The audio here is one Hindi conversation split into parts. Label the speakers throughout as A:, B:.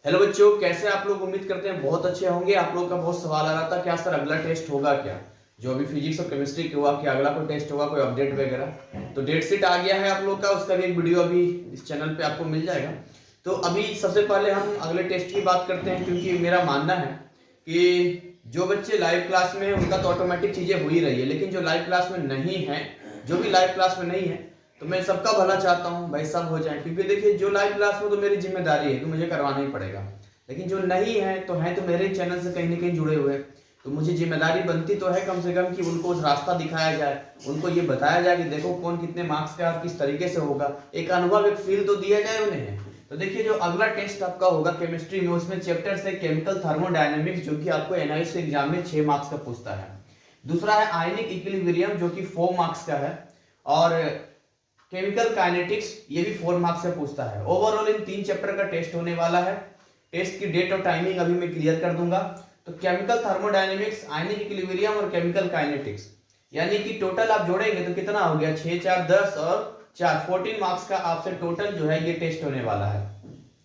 A: हेलो बच्चों, कैसे आप लोग? उम्मीद करते हैं बहुत अच्छे होंगे। आप लोग का बहुत सवाल आ रहा था क्या सर अगला टेस्ट होगा क्या, जो अभी फिजिक्स और केमिस्ट्री के हुआ, क्या अगला कोई टेस्ट होगा, कोई अपडेट वगैरह। तो डेट शीट आ गया है आप लोग का, उसका भी एक वीडियो अभी इस चैनल पे आपको मिल जाएगा। तो अभी सबसे पहले हम अगले टेस्ट की बात करते हैं, क्योंकि मेरा मानना है कि जो बच्चे लाइव क्लास में हैं उनका तो ऑटोमेटिक चीजें हो ही रही है, लेकिन जो लाइव क्लास में नहीं है, जो भी लाइव क्लास में नहीं है, तो मैं सबका भला चाहता हूँ भाई, सब हो जाए। क्योंकि देखिए, जो लाइव क्लास में तो मेरी जिम्मेदारी है कि मुझे करवाना ही पड़ेगा, लेकिन जो नहीं है तो मेरे चैनल से कहीं ना कहीं जुड़े हुए, तो मुझे जिम्मेदारी बनती तो है कम से कम कि उनको उस रास्ता दिखाया जाए, उनको ये बताया जाए कि देखो कौन कितने मार्क्स का और किस तरीके से होगा, एक अनुभव, एक फील तो दिया जाए उन्हें। तो देखिए, जो अगला टेस्ट आपका होगा केमिस्ट्री में, उसमें चैप्टर से केमिकल थर्मोडायनेमिक्स, जो कि आपको एनआईएस के एग्जाम में 6 मार्क्स का पूछता है। दूसरा है आयनिक इक्विलिब्रियम, जो कि 4 मार्क्स का है। और केमिकल काइनेटिक्स, ये भी 4 मार्क्स से पूछता है। ओवरऑल इन 3 चैप्टर का टेस्ट होने वाला है। टेस्ट की डेट और टाइमिंग अभी मैं क्लियर कर दूंगा। तो केमिकल थर्मोडायनेमिक्स, आयनिक इक्विलिब्रियम और केमिकल काइनेटिक्स, यानी कि टोटल आप जोड़ेंगे तो कितना हो गया, 6 4 10 और 4 14 मार्क्स का आपसे टोटल जो है ये टेस्ट होने वाला है।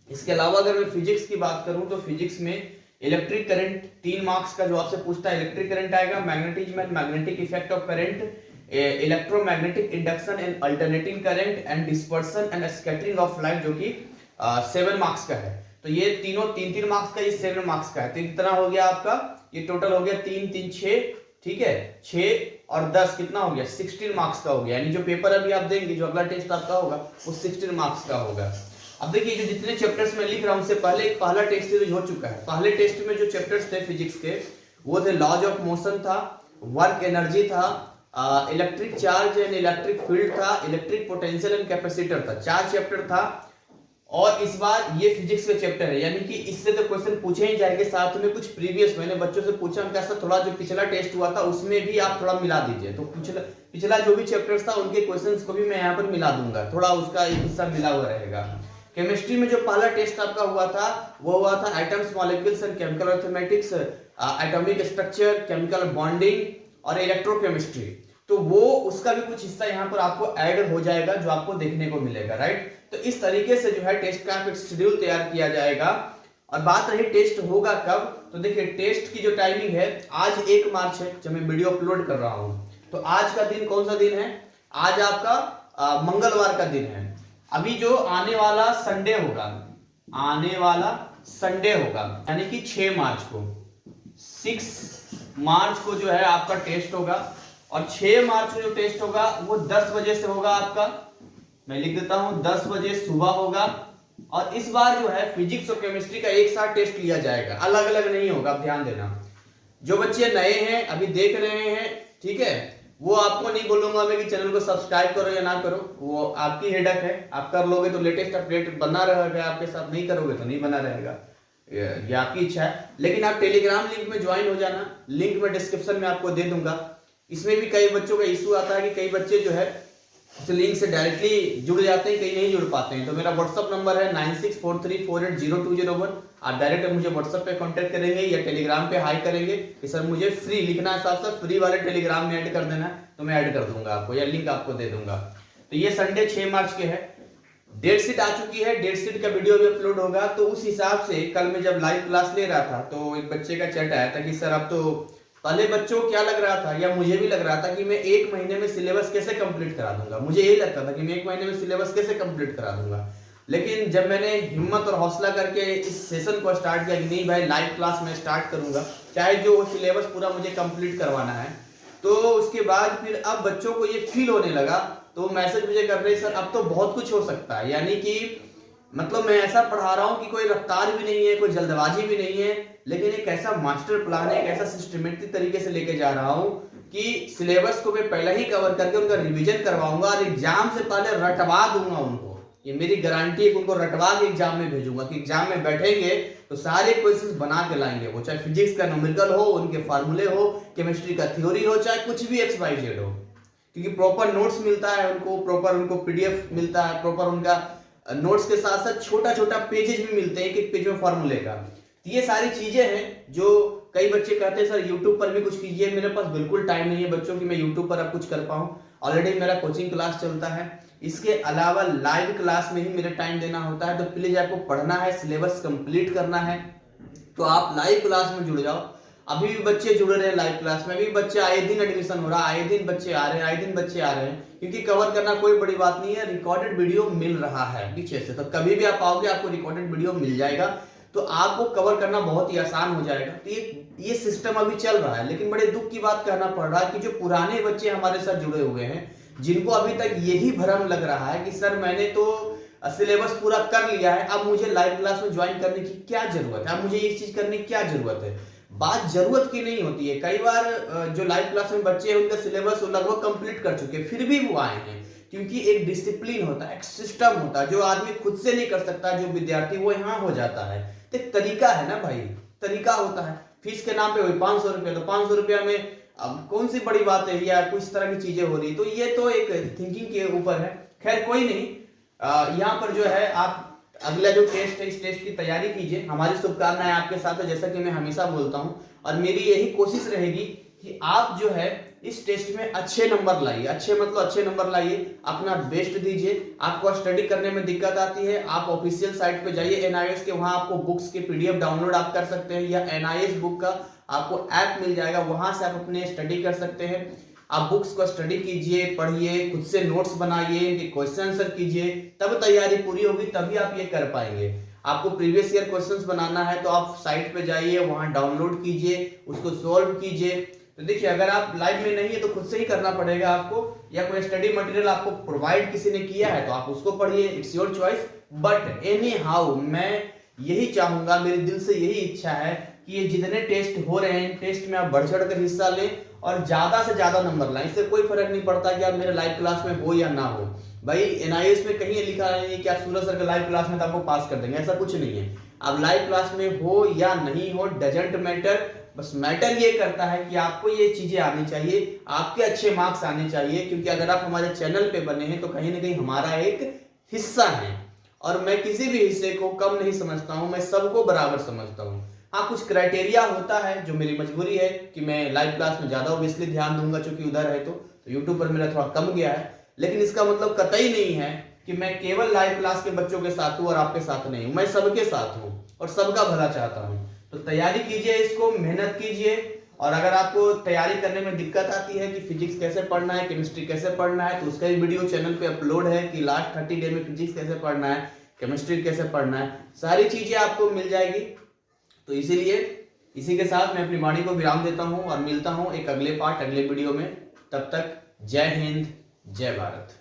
A: इसके अलावा अगर मैं फिजिक्स की बात करूं तो फिजिक्स में इलेक्ट्रिक करंट 3 मार्क्स का जो आपसे पूछता है, इलेक्ट्रिक करंट आएगा, magnetism and magnetic effect of current, electromagnetic induction and alternating current and dispersion and scattering of light, जो कि 7 मार्क्स का है। तो ये तीनों 3 मार्क्स का, ये 7 मार्क्स का है। तो कितना हो गया आपका, ये टोटल हो गया 3 3 6, ठीक है, 6 और 10 कितना हो गया, 16 मार्क्स का हो गया। यानी जो पेपर अभी आप देंगे, जो अगला टेस्ट आपका होगा वो 16 मार्क्स का होगा। अब देखिए, जो जितने चैप्टर्स मैं लिख रहा हूं उससे पहले एक पहला टेस्ट सीरीज हो चुका है। पहले टेस्ट में जो चैप्टर्स थे फिजिक्स के, वो थे लॉज ऑफ मोशन था, वर्क एनर्जी था, electric charge and electric field था, इलेक्ट्रिक पोटेंशियल एंड कैपेसिटर था। 4 चैप्टर था। और इस बार ये फिजिक्स का चैप्टर है, यानी कि इससे तो क्वेश्चन पूछे ही जाएंगे। साथ में कुछ प्रीवियस मैंने बच्चों से पूछा, उनका ऐसा थोड़ा जो पिछला टेस्ट हुआ था उसमें भी आप थोड़ा मिला दीजिए। तो पिछला जो भी चैप्टर्स था उनके क्वेश्चंस को भी मैं यहाँ पर मिला दूंगा, थोड़ा उसका एक हिस्सा मिला हुआ रहेगा। केमिस्ट्री में जो पहला टेस्ट आपका हुआ था वो हुआ था atoms, molecules and chemical arithmetics, atomic structure, chemical bonding और इलेक्ट्रोकेमिस्ट्री। तो वो उसका भी कुछ हिस्सा यहाँ पर आपको ऐड हो जाएगा, जो आपको देखने को मिलेगा, राइट। तो इस तरीके से जो है टेस्ट का एक शेड्यूल तैयार किया जाएगा। और बात रही टेस्ट होगा कब, तो देखिए टेस्ट की जो टाइमिंग है, आज 1 मार्च है जब मैं वीडियो अपलोड कर रहा हूं। तो आज का दिन कौन सा दिन है, आज आपका मंगलवार का दिन है। अभी जो आने वाला संडे होगा, आने वाला संडे होगा, यानी कि 6 मार्च को, 6 मार्च को जो है आपका टेस्ट होगा। और 6 मार्च को जो टेस्ट होगा वो 10 बजे से होगा आपका, मैं लिख देता हूं 10 बजे सुबह होगा। और इस बार जो है फिजिक्स और केमिस्ट्री का एक साथ टेस्ट लिया जाएगा, अलग अलग नहीं होगा, आप ध्यान देना। जो बच्चे नए हैं, अभी देख रहे हैं, ठीक है, वो आपको नहीं बोलूंगा मैं कि चैनल को सब्सक्राइब करो या ना करो, वो आपकी हेडक है। आप कर लोगे तो लेटेस्ट अपडेट बना रहेगा आपके साथ, नहीं करोगे तो नहीं बना रहेगा, ये आपकी इच्छा है। लेकिन आप टेलीग्राम लिंक में ज्वाइन हो जाना, लिंक में डिस्क्रिप्शन में आपको दे दूंगा। इसमें भी कई बच्चों का इशू आता है कि कई बच्चे जो है उस लिंक से डायरेक्टली जुड़ जाते हैं, कई नहीं जुड़ पाते हैं। तो मेरा व्हाट्सअप नंबर है 9643480201। आप डायरेक्ट मुझे व्हाट्सअप पे कांटेक्ट करेंगे या टेलीग्राम पे हाई करेंगे कि सर मुझे फ्री लिखना है, साथ साथ फ्री वाले टेलीग्राम में ऐड कर देना है, तो मैं ऐड कर दूंगा आपको, या लिंक आपको दे दूंगा। तो ये संडे 6 मार्च के है। डेट शीट आ चुकी है, डेट शीट का वीडियो भी अपलोड होगा। तो उस हिसाब से कल मैं जब लाइव क्लास ले रहा था तो एक बच्चे का चैट आया था कि सर अब तो, पहले बच्चों को क्या लग रहा था, या मुझे भी लग रहा था कि मैं 1 महीने में सिलेबस कैसे कंप्लीट करा दूंगा। मुझे यही लगता था कि मैं 1 महीने में सिलेबस कैसे कंप्लीट करा दूंगा। लेकिन जब मैंने हिम्मत और हौसला करके इस सेशन को स्टार्ट किया कि नहीं भाई, लाइव क्लास में स्टार्ट करूंगा, चाहे जो सिलेबस पूरा मुझे कंप्लीट करवाना है, तो उसके बाद फिर अब बच्चों को ये फील होने लगा। तो मैसेज मुझे कर रहे, सर अब तो बहुत कुछ हो सकता है। यानी कि मतलब मैं ऐसा पढ़ा रहा हूं कि कोई रफ्तार भी नहीं है, कोई जल्दबाजी भी नहीं है, लेकिन एक ऐसा मास्टर प्लान है, एक ऐसा सिस्टमेटिक तरीके से लेके जा रहा हूं कि सिलेबस को मैं पहले ही कवर करके उनका रिवीजन करवाऊंगा और एग्जाम से पहले रटवा दूंगा उनको। ये मेरी गारंटी है कि उनको रटवा के एग्जाम में भेजूंगा, कि एग्जाम में बैठेंगे तो सारे क्वेश्चंस बना के लाएंगे। वो चाहे फिजिक्स का न्यूमेरिकल हो, उनके फार्मूले हो, केमिस्ट्री का थ्योरी हो, चाहे कुछ भी XYZ हो, क्योंकि प्रॉपर नोट्स मिलता है उनको, प्रॉपर उनको PDF मिलता है, प्रॉपर उनका नोट्स के साथ साथ छोटा छोटा पेजेस भी मिलते हैं, एक पेज में फॉर्मूले का। तो ये सारी चीजें हैं जो कई बच्चे कहते हैं सर यूट्यूब पर भी कुछ कीजिए। मेरे पास बिल्कुल टाइम नहीं है बच्चों की मैं यूट्यूब पर अब कुछ कर पाऊं। ऑलरेडी मेरा कोचिंग क्लास चलता है, इसके अलावा लाइव क्लास में ही मेरा टाइम देना होता है। तो प्लीज आपको पढ़ना है, सिलेबस कंप्लीट करना है, तो आप लाइव क्लास में जुड़ जाओ। अभी भी बच्चे जुड़ रहे हैं लाइव क्लास में, अभी बच्चे आए दिन एडमिशन हो रहा है, आए दिन बच्चे आ रहे हैं, आए दिन बच्चे आ रहे हैं, क्योंकि कवर करना कोई बड़ी बात नहीं है, रिकॉर्डेड वीडियो मिल रहा है पीछे से। तो कभी भी आप आओगे आपको रिकॉर्डेड वीडियो मिल जाएगा, तो आपको कवर करना बहुत ही आसान हो जाएगा। तो ये सिस्टम अभी चल रहा है। लेकिन बड़े दुख की बात कहना पड़ रहा है कि जो पुराने बच्चे हमारे साथ जुड़े हुए हैं, जिनको अभी तक यही भ्रम लग रहा है कि सर मैंने तो सिलेबस पूरा कर लिया है, अब मुझे लाइव क्लास में ज्वाइन करने की क्या जरूरत है, अब मुझे ये चीज करने की क्या जरूरत है। बात जरूरत की नहीं होती है। कई बार जो लाइव क्लास में बच्चे हैं उनका सिलेबस लगभग कंप्लीट कर चुके हैं, फिर भी वो आए हैं, क्योंकि एक डिसिप्लिन होता है, एक सिस्टम होता है, जो आदमी खुद से नहीं कर सकता, जो विद्यार्थी वो यहाँ हो जाता है। तो एक तरीका है ना भाई, तरीका होता है। फीस के नाम पे वही 500 रुपया, तो 500 रुपया में अब कौन सी बड़ी बात है या कुछ तरह की चीजें हो रही, तो ये तो एक थिंकिंग के ऊपर है। खैर कोई नहीं, यहाँ पर जो है आप अगला जो टेस्ट है इस टेस्ट की तैयारी कीजिए। हमारी शुभकामनाएं आपके साथ है, जैसा कि मैं हमेशा बोलता हूं, और मेरी यही कोशिश रहेगी कि आप जो है इस टेस्ट में अच्छे नंबर लाइए, अच्छे मतलब अच्छे नंबर लाइए, अपना बेस्ट दीजिए। आपको स्टडी करने में दिक्कत आती है, आप ऑफिशियल साइट पे जाइए एनआईएस के, वहां आपको बुक्स के पीडीएफ डाउनलोड आप कर सकते हैं, या एनआईएस बुक का आपको ऐप मिल जाएगा, वहां से आप अपने स्टडी कर सकते हैं। आप बुक्स को स्टडी कीजिए, पढ़िए, खुद से नोट्स बनाइए, क्वेश्चन आंसर कीजिए, तब तैयारी पूरी होगी, तभी आप ये कर पाएंगे। आपको प्रीवियस ईयर क्वेश्चंस बनाना है तो आप साइट पे जाइए, वहां डाउनलोड कीजिए, उसको सॉल्व कीजिए। तो देखिए अगर आप लाइव में नहीं है तो खुद से ही करना पड़ेगा आपको, या कोई स्टडी मटेरियल आपको प्रोवाइड किसी ने किया है तो आप उसको पढ़िए, it's your choice. But any how मैं यही चाहूंगा, मेरे दिल से यही इच्छा है कि ये जितने टेस्ट हो रहे हैं, टेस्ट में आप बढ़ चढ़ कर हिस्सा लें और ज्यादा से ज्यादा नंबर लाएं। इससे कोई फर्क नहीं पड़ता कि आप मेरे लाइव क्लास में हो या ना हो। भाई एनआईएस में कहीं लिखा नहीं कि आप सूरज सर के लाइव क्लास में तो आपको पास कर देंगे, ऐसा कुछ नहीं है। आप लाइव क्लास में हो या नहीं हो डजंट मैटर, बस मैटर ये करता है कि आपको ये चीजें आनी चाहिए, आपके अच्छे मार्क्स आने चाहिए। क्योंकि अगर आप हमारे चैनल पे बने हैं तो कहीं ना कहीं हमारा एक हिस्सा है, और मैं किसी भी हिस्से को कम नहीं समझता हूं, मैं सबको बराबर समझता हूं। हाँ कुछ क्राइटेरिया होता है जो मेरी मजबूरी है कि मैं लाइव क्लास में ज्यादा ऑब्वियसली ध्यान दूंगा, क्योंकि उधर है तो यूट्यूब पर मेरा थोड़ा कम गया है। लेकिन इसका मतलब कतई नहीं है कि मैं केवल लाइव क्लास के बच्चों के साथ हूं और आपके साथ नहीं हूं, मैं सबके साथ हूं और सबका भला चाहता हूं। तो तैयारी कीजिए, इसको मेहनत कीजिए। और अगर आपको तैयारी करने में दिक्कत आती है कि फिजिक्स कैसे पढ़ना है, केमिस्ट्री कैसे पढ़ना है, तो उसका भी वीडियो चैनल पे अपलोड है कि लास्ट 30 डे में फिजिक्स कैसे पढ़ना है, केमिस्ट्री कैसे पढ़ना है, सारी चीजें आपको मिल जाएगी। तो इसीलिए इसी के साथ मैं अपनी वाणी को विराम देता हूं और मिलता हूं एक अगले पार्ट अगले वीडियो में। तब तक जय हिंद, जय भारत।